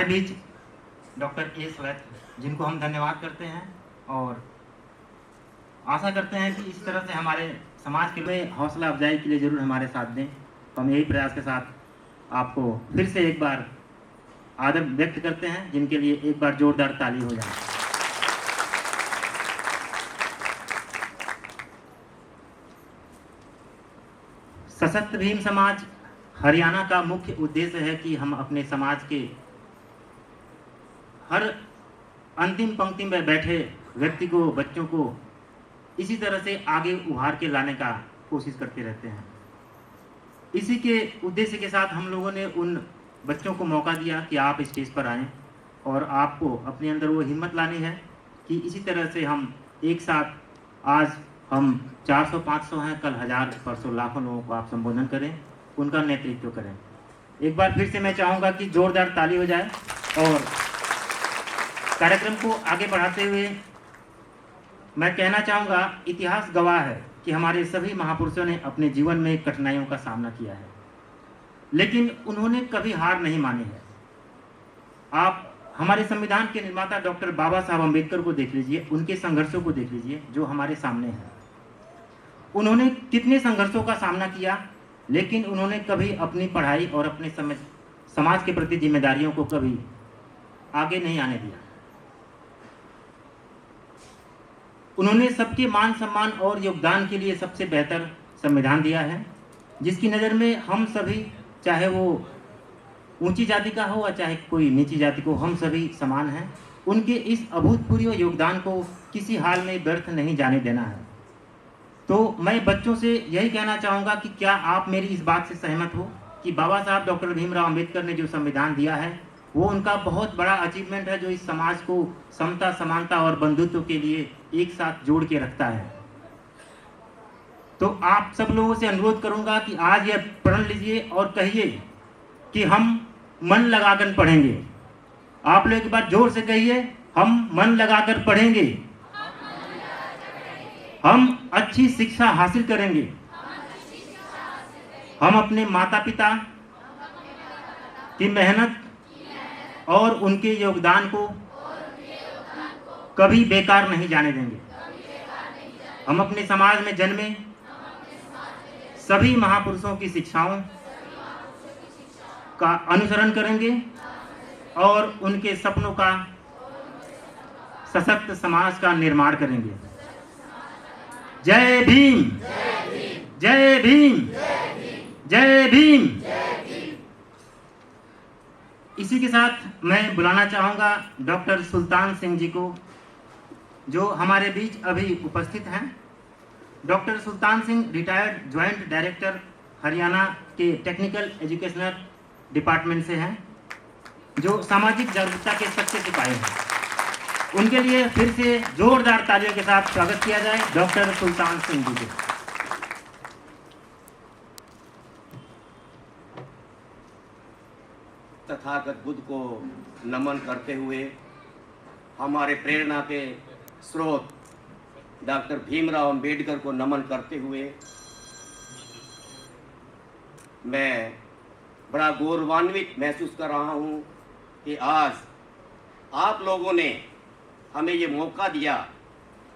Beach doctor A स्वैत, जिनको हम धन्यवाद करते हैं और आशा करते हैं कि इस तरह से हमारे समाज के लिए हौसला अफजाई के लिए ज़रूर हमारे साथ दें। तो हम यही प्रयास के साथ आपको फिर से एक बार आदर व्यक्त करते हैं, जिनके लिए एक बार जोरदार ताली हो जाए। सशक्त भीम समाज हरियाणा का मुख्य उद्देश्य है कि हम अपने समाज के हर अंतिम पंक्ति में बैठे व्यक्ति को, बच्चों को इसी तरह से आगे उभार के लाने का कोशिश करते रहते हैं। इसी के उद्देश्य के साथ हम लोगों ने उन बच्चों को मौका दिया कि आप स्टेज पर आएं और आपको अपने अंदर वो हिम्मत लानी है कि इसी तरह से हम एक साथ, आज हम 400-500 हैं, कल 1000, परसों लाखों लोगों को आप संबोधन करें, उनका नेतृत्व करें। एक बार फिर से मैं चाहूँगा कि जोरदार ताली हो जाए और कार्यक्रम को आगे बढ़ाते हुए मैं कहना चाहूँगा, इतिहास गवाह है कि हमारे सभी महापुरुषों ने अपने जीवन में कठिनाइयों का सामना किया है, लेकिन उन्होंने कभी हार नहीं मानी है। आप हमारे संविधान के निर्माता डॉक्टर बाबा साहब अम्बेडकर को देख लीजिए, उनके संघर्षों को देख लीजिए जो हमारे सामने हैं। उन्होंने कितने संघर्षों का सामना किया, लेकिन उन्होंने कभी अपनी पढ़ाई और अपने समाज के प्रति जिम्मेदारियों को कभी आगे नहीं आने दिया। उन्होंने सबके मान सम्मान और योगदान के लिए सबसे बेहतर संविधान दिया है, जिसकी नज़र में हम सभी, चाहे वो ऊंची जाति का हो या चाहे कोई नीची जाति को, हम सभी समान हैं। उनके इस अभूतपूर्व योगदान को किसी हाल में व्यर्थ नहीं जाने देना है। तो मैं बच्चों से यही कहना चाहूँगा कि क्या आप मेरी इस बात से सहमत हो कि बाबा साहब डॉक्टर भीमराव अम्बेडकर ने जो संविधान दिया है वो उनका बहुत बड़ा अचीवमेंट है, जो इस समाज को समता, समानता और बंधुत्व के लिए एक साथ जोड़ के रखता है। तो आप सब लोगों से अनुरोध करूंगा कि आज यह प्रण लीजिए और कहिए कि हम मन लगाकर पढ़ेंगे। आप लोग एक बार जोर से कहिए, हम मन लगाकर पढ़ेंगे, हम अच्छी शिक्षा हासिल करेंगे, हम अपने माता पिता की मेहनत और उनके योगदान को कभी बेकार नहीं जाने देंगे। हम अपने समाज में जन्मे सभी महापुरुषों की शिक्षाओं का अनुसरण करेंगे और उनके सपनों का सशक्त समाज का निर्माण करेंगे। जय भीम, जय भीम, जय भीम। इसी के साथ मैं बुलाना चाहूँगा डॉक्टर सुल्तान सिंह जी को, जो हमारे बीच अभी उपस्थित हैं। Doctor Sultan Singh retired joint director Haryana के टेक्निकल एजुकेशनल डिपार्टमेंट से हैं, जो सामाजिक जागरूकता के सच्चे सिपाही हैं। उनके लिए फिर से जोरदार तालियों के साथ स्वागत किया जाए डॉक्टर सुल्तान सिंह जी को। तथागत बुद्ध को नमन करते हुए, हमारे प्रेरणा के स्रोत डॉक्टर भीमराव अंबेडकर को नमन करते हुए, मैं बड़ा गौरवान्वित महसूस कर रहा हूँ कि आज आप लोगों ने हमें ये मौका दिया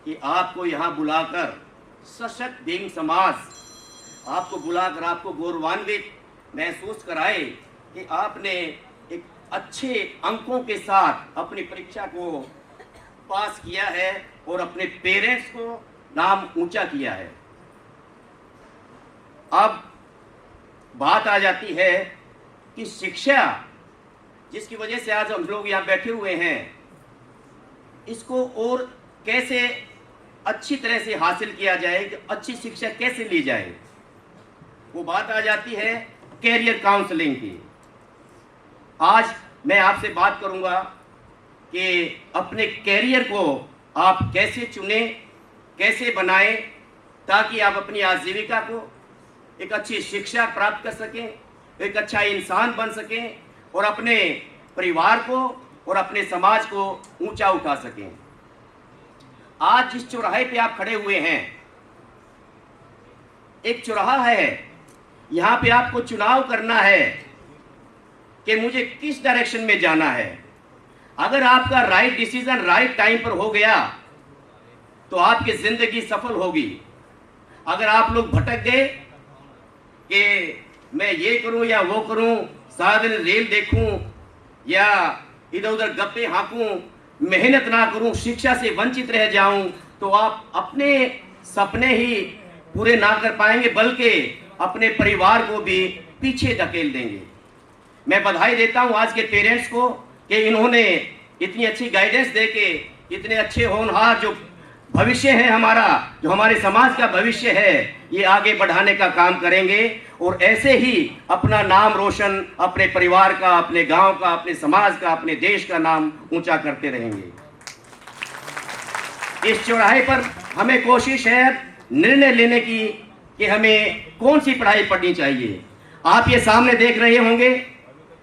कि आपको यहाँ बुलाकर, सशक्त भीम समाज आपको बुलाकर आपको गौरवान्वित महसूस कराए कि आपने एक अच्छे अंकों के साथ अपनी परीक्षा को पास किया है और अपने पेरेंट्स को नाम ऊंचा किया है। अब बात आ जाती है कि शिक्षा, जिसकी वजह से आज हम लोग यहाँ बैठे हुए हैं, इसको और कैसे अच्छी तरह से हासिल किया जाए, अच्छी शिक्षा कैसे ली जाए, वो बात आ जाती है कैरियर काउंसलिंग की। आज मैं आपसे बात करूंगा कि अपने कैरियर को आप कैसे चुने, कैसे बनाएं, ताकि आप अपनी आजीविका को, एक अच्छी शिक्षा प्राप्त कर सकें, एक अच्छा इंसान बन सकें और अपने परिवार को और अपने समाज को ऊंचा उठा सकें। आज जिस चौराहे पे आप खड़े हुए हैं, एक चौराहा है, यहाँ पे आपको चुनाव करना है कि मुझे किस डायरेक्शन में जाना है। अगर आपका राइट डिसीजन राइट टाइम पर हो गया तो आपकी जिंदगी सफल होगी। अगर आप लोग भटक गए कि मैं ये करूं या वो करूं, सारा दिन रेल देखूं या इधर उधर गप्पे हाँकूं, मेहनत ना करूं, शिक्षा से वंचित रह जाऊं, तो आप अपने सपने ही पूरे ना कर पाएंगे बल्कि अपने परिवार को भी पीछे धकेल देंगे। मैं बधाई देता हूं आज के पेरेंट्स को कि इन्होंने इतनी अच्छी गाइडेंस देके इतने अच्छे होनहार जो भविष्य है हमारा, जो हमारे समाज का भविष्य है, ये आगे बढ़ाने का काम करेंगे और ऐसे ही अपना नाम रोशन, अपने परिवार का, अपने गांव का, अपने समाज का, अपने देश का नाम ऊंचा करते रहेंगे। इस चौराहे पर हमें कोशिश है निर्णय लेने की कि हमें कौन सी पढ़ाई पढ़नी चाहिए। आप ये सामने देख रहे होंगे,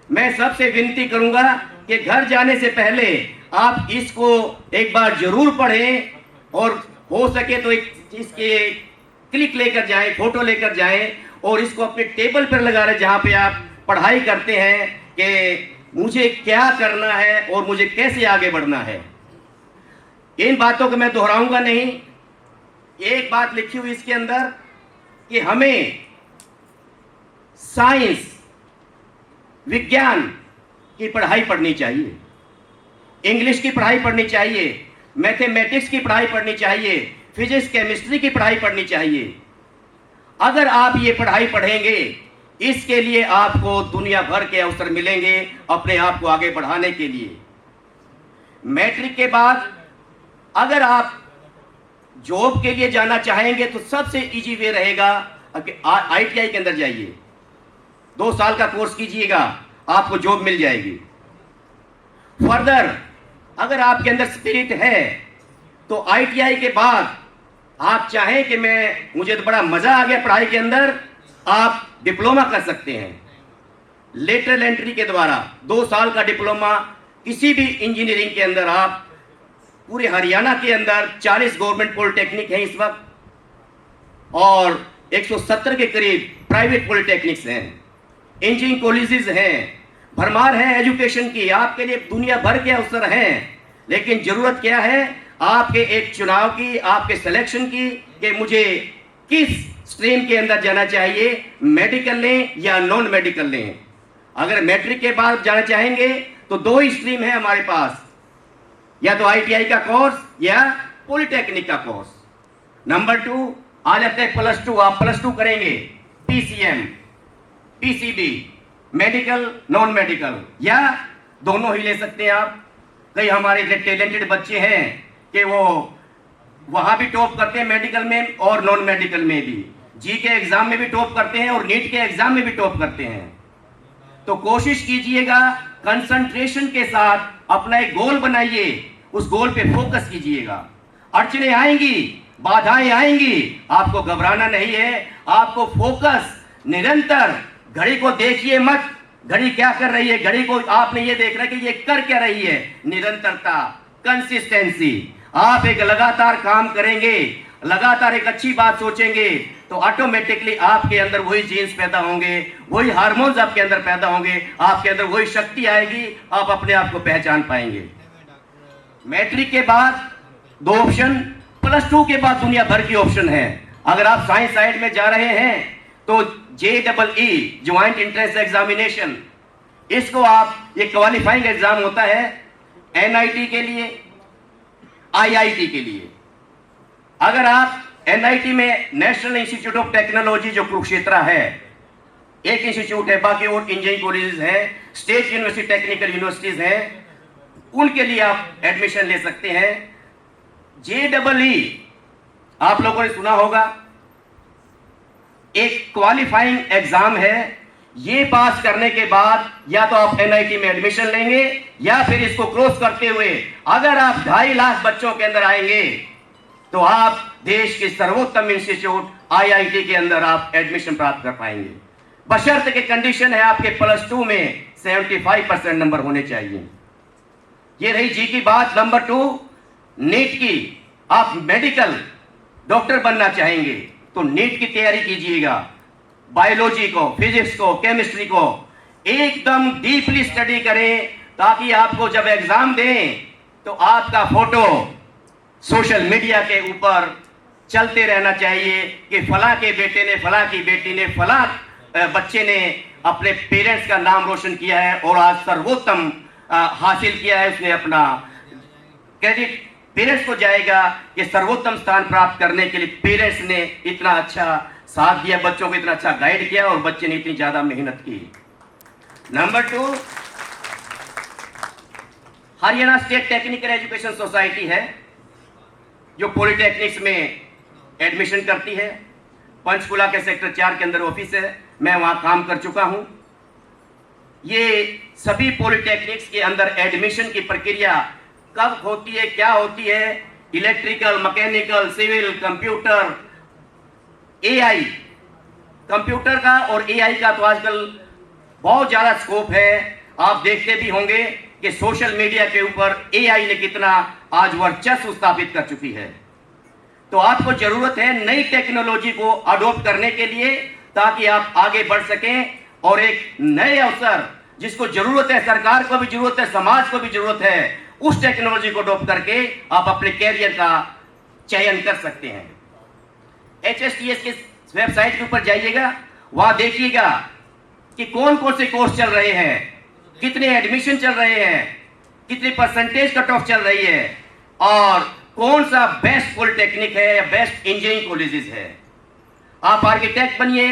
मैं सबसे विनती करूंगा कि घर जाने से पहले आप इसको एक बार जरूर पढ़ें और हो सके तो इसके क्लिक लेकर जाएं, फोटो लेकर जाएं और इसको अपने टेबल पर लगा रहे जहां पे आप पढ़ाई करते हैं कि मुझे क्या करना है और मुझे कैसे आगे बढ़ना है। इन बातों को मैं दोहराऊंगा नहीं। एक बात लिखी हुई इसके अंदर कि हमें साइंस, विज्ञान की पढ़ाई पढ़नी चाहिए, इंग्लिश की पढ़ाई पढ़नी चाहिए, मैथमेटिक्स की पढ़ाई पढ़नी चाहिए, फिजिक्स केमिस्ट्री की पढ़ाई पढ़नी चाहिए। अगर आप ये पढ़ाई पढ़ेंगे, इसके लिए आपको दुनिया भर के अवसर मिलेंगे अपने आप को आगे बढ़ाने के लिए। मैट्रिक के बाद अगर आप जॉब के लिए जाना चाहेंगे तो सबसे इजी वे रहेगा ITI के अंदर जाइए, 2 साल का कोर्स कीजिएगा, आपको जॉब मिल जाएगी। फर्दर अगर आपके अंदर स्पिरिट है तो ITI के बाद आप चाहें कि मुझे तो बड़ा मजा आ गया पढ़ाई के अंदर, आप डिप्लोमा कर सकते हैं लेटरल एंट्री के द्वारा। 2 साल का डिप्लोमा किसी भी इंजीनियरिंग के अंदर, आप पूरे हरियाणा के अंदर 40 गवर्नमेंट पॉलिटेक्निक हैं इस वक्त और 170 के करीब प्राइवेट पॉलिटेक्निक्स हैं, इंजीनियरिंग कॉलेजेस हैं, भरमार है एजुकेशन की, आपके लिए दुनिया भर के अवसर हैं। लेकिन जरूरत क्या है आपके एक चुनाव की, आपके सिलेक्शन की कि मुझे किस स्ट्रीम के अंदर जाना चाहिए, मेडिकल लें या नॉन मेडिकल लें। अगर मैट्रिक के बाद जाना चाहेंगे तो 2 ही स्ट्रीम है हमारे पास, या तो ITI का कोर्स या पॉलिटेक्निक का कोर्स। नंबर 2 आ जाते हैं +2, आप +2 करेंगे PCM, PCB, medical, non medical, या दोनों ही ले सकते हैं आप। कई हमारे टैलेंटेड बच्चे हैं कि वो वहां भी टॉप करते हैं मेडिकल में और नॉन मेडिकल में भी, जी के एग्जाम में भी टॉप करते हैं और नीट के एग्जाम में भी टॉप करते हैं। तो कोशिश कीजिएगा कंसंट्रेशन के साथ अपना एक गोल बनाइए, उस गोल पे फोकस कीजिएगा। अड़चने आएंगी, बाधाएं आएंगी, आपको घबराना नहीं है, आपको फोकस निरंतर, घड़ी को देखिए मत, घड़ी क्या कर रही है, घड़ी को आपने ये देखना कि ये कर क्या रही है। निरंतरता, कंसिस्टेंसी, आप एक लगातार काम करेंगे, लगातार एक अच्छी बात सोचेंगे तो ऑटोमेटिकली आपके अंदर वही जीन्स पैदा होंगे, वही हार्मोन्स आपके अंदर पैदा होंगे, आपके अंदर वही शक्ति आएगी, आप अपने आप को पहचान पाएंगे। मैट्रिक के बाद 2 ऑप्शन, +2 के बाद दुनिया भर की ऑप्शन है। अगर आप साइंस साइड में जा रहे हैं तो JEE ज्वाइंट एंट्रेंस एग्जामिनेशन, इसको आप, ये क्वालिफाइंग एग्जाम होता है NIT के लिए, IIT के लिए। अगर आप NIT में नेशनल इंस्टीट्यूट ऑफ टेक्नोलॉजी जो कुरुक्षेत्र है, एक इंस्टीट्यूट है, बाकी और इंजीनियरिंग कॉलेजेस हैं, स्टेट यूनिवर्सिटी, टेक्निकल यूनिवर्सिटीज हैं, उनके लिए आप एडमिशन ले सकते हैं। JEE आप लोगों ने सुना होगा, एक क्वालिफाइंग एग्जाम है, ये पास करने के बाद या तो आप NIT में एडमिशन लेंगे या फिर इसको क्रॉस करते हुए अगर आप 2.5 लाख बच्चों के अंदर आएंगे तो आप देश के सर्वोत्तम इंस्टीट्यूट IIT के अंदर आप एडमिशन प्राप्त कर पाएंगे। बशर्ते के कंडीशन है आपके +2 में 75% नंबर होने चाहिए। ये रही जी की बात। नंबर 2 नीट की, आप मेडिकल डॉक्टर बनना चाहेंगे तो नीट की तैयारी कीजिएगा, बायोलॉजी को, फिजिक्स को, केमिस्ट्री को, एकदम डीपली स्टडी करें, ताकि आपको जब एग्जाम दें तो आपका फोटो सोशल मीडिया के ऊपर चलते रहना चाहिए कि फला के बेटे ने, फला की बेटी ने, फला बच्चे ने अपने पेरेंट्स का नाम रोशन किया है और आज सर्वोत्तम हासिल किया है। उसने अपना क्रेडिट पेरेंट्स को जाएगा कि सर्वोत्तम स्थान प्राप्त करने के लिए पेरेंट्स ने इतना अच्छा साथ दिया, बच्चों को इतना अच्छा गाइड किया और बच्चे ने इतनी ज्यादा मेहनत की। Number 2, Haryana state technical education society है जो पॉलिटेक्निक्स में एडमिशन करती है। पंचकुला के सेक्टर 4 के अंदर ऑफिस है, मैं वहां काम कर चुका हूं। ये सभी पॉलिटेक्निक्स के अंदर एडमिशन की प्रक्रिया कब होती है, क्या होती है, electrical, mechanical, civil, computer, AI, computer का और एआई का तो आजकल बहुत ज्यादा स्कोप है। आप देखते भी होंगे कि सोशल मीडिया के ऊपर एआई ने कितना आज वर्चस्व स्थापित कर चुकी है। तो आपको जरूरत है नई टेक्नोलॉजी को अडॉप्ट करने के लिए, ताकि आप आगे बढ़ सकें और एक नए अवसर जिसको जरूरत है, सरकार को भी जरूरत है, समाज को भी जरूरत है, उस टेक्नोलॉजी को अडॉप्ट करके आप अपने कैरियर का चयन कर सकते हैं। HSTS के वेबसाइट के ऊपर जाइएगा, वहां देखिएगा कि कौन कौन से कोर्स चल रहे हैं, कितने एडमिशन चल रहे हैं, कितनी परसेंटेज कट ऑफ चल रही है और कौन सा बेस्ट पॉलिटेक्निक है या बेस्ट इंजीनियरिंग कॉलेजेस है। आप आर्किटेक्ट बनिए,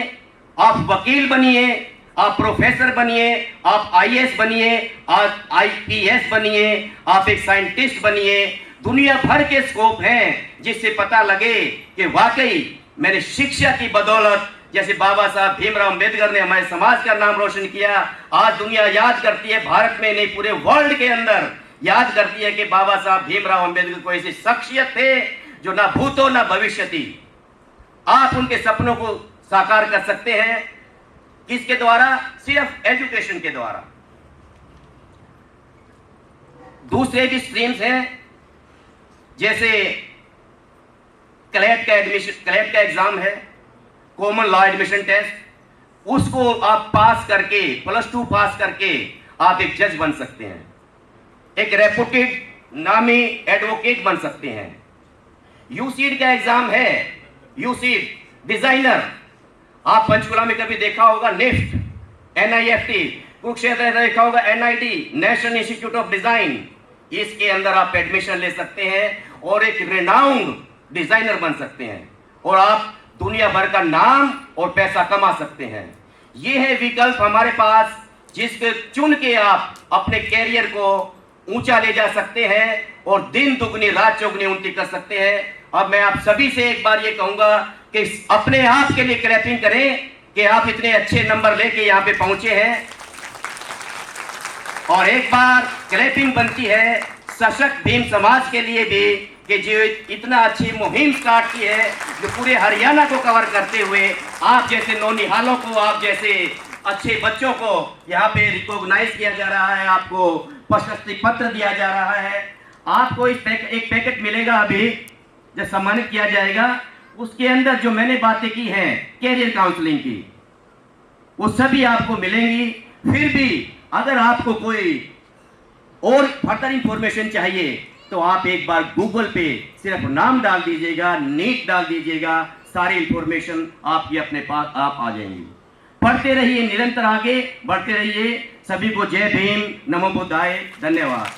आप वकील बनिए, आप प्रोफेसर बनिए, आप IAS बनिए, आप IPS बनिए, आप एक साइंटिस्ट बनिए। दुनिया भर के स्कोप हैं जिससे पता लगे कि वाकई मैंने शिक्षा की बदौलत, जैसे बाबा साहब भीमराव अंबेडकर ने हमारे समाज का नाम रोशन किया, आज दुनिया याद करती है, भारत में नहीं पूरे वर्ल्ड के अंदर याद करती है कि बाबा साहब भीमराव अंबेडकर कोई ऐसी शख्सियत थे जो ना भूतो ना भविष्य थी। आप उनके सपनों को साकार कर सकते हैं, किसके द्वारा? सिर्फ एजुकेशन के द्वारा। दूसरे भी स्ट्रीम्स हैं, जैसे क्लैट का एग्जाम है, कॉमन लॉ एडमिशन टेस्ट, उसको आप पास करके, +2 पास करके आप एक जज बन सकते हैं, एक रेपुटेड नामी एडवोकेट बन सकते हैं। यूसीड का एग्जाम है, यूसीड डिजाइनर, आप पंचकुला में कभी देखा होगा निफ्ट, NIFT, कुरुक्षेत्र देखा होगा NID, national institute of design, इसके अंदर आप एडमिशन ले सकते हैं और एक रिनाउंड डिजाइनर बन सकते हैं और आप दुनिया भर का नाम और पैसा कमा सकते हैं। ये है विकल्प हमारे पास, जिसके चुन के आप अपने कैरियर को ऊंचा ले जा सकते हैं और दिन दुगनी रात चौगनी उन्नति कर सकते हैं। अब मैं आप सभी से एक बार ये कहूंगा कि अपने आप के लिए क्लैपिंग करें कि आप इतने अच्छे नंबर लेके यहाँ पे पहुंचे हैं। और एक बार क्लैपिंग बनती है सशक्त भीम समाज के लिए भी कि जो इतना अच्छी मुहिम स्टार्ट की है, जो पूरे हरियाणा को कवर करते हुए आप जैसे नौनिहालों को, आप जैसे अच्छे बच्चों को यहाँ पे रिकॉग्नाइज किया जा रहा है, आपको प्रशस्ति पत्र दिया जा रहा है। आपको एक पैकेट मिलेगा अभी जब सम्मानित किया जाएगा, उसके अंदर जो मैंने बातें की हैं कैरियर काउंसलिंग की, वो सभी आपको मिलेंगी। फिर भी अगर आपको कोई और फर्दर इंफॉर्मेशन चाहिए तो आप एक बार गूगल पे सिर्फ नाम डाल दीजिएगा, नीट डाल दीजिएगा, सारी इंफॉर्मेशन आपकी अपने पास आप आ जाएंगी। पढ़ते रहिए, निरंतर आगे बढ़ते रहिए। सभी को जय भीम, नमो बुद्धाय, धन्यवाद।